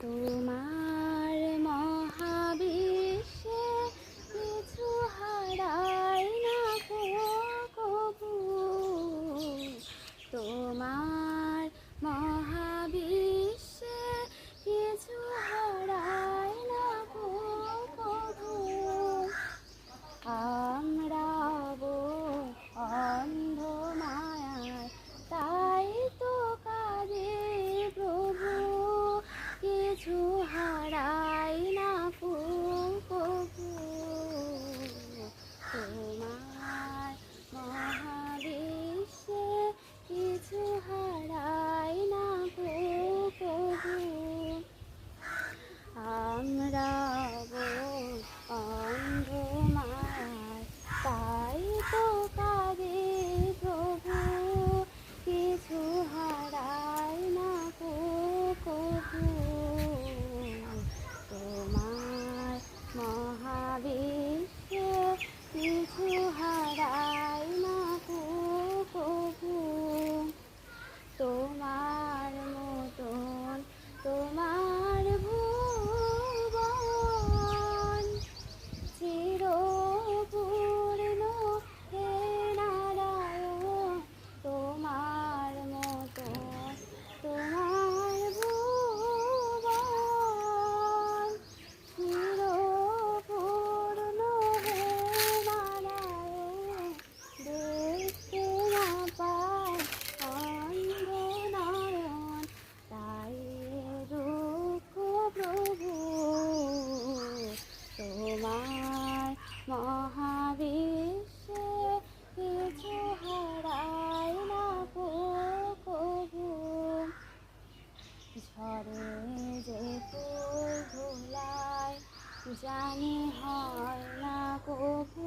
তোমার মহাবিশ্বে কিছু হারায় না কো কভু। তোমার মহাবিশ্বে কিছু হারায় না কো কভু। আমরা অন্ধ মায়ায় তাই তো কাঁদে প্রভু, কিছু হারাই না কো কভু। তোমার মহাবিশ্বে কিছু হারাই না কো কভু। আমরা অন্ধ মায়ায় তাই তো কাঁদে প্রভু, কিছু হারাই না কো কভু। তোমার মহাবিশ্বে কিছু হারাই না কো কভু। তোমার মতন তোমার ভুবন চিরপূর্ণ হে নারায়ণ। তোমার মতন তোমার ভুবন চিরপূর্ণ হে নারায়ণ। দেখতে না পায় অন্ধ নয়ন, তাই দুঃখ প্রভু। তোমার মহাবিশ্বে কিছু হারায় না কো কভু। ঝরে যে ফুল ধুলায় জানি হয় না কভু।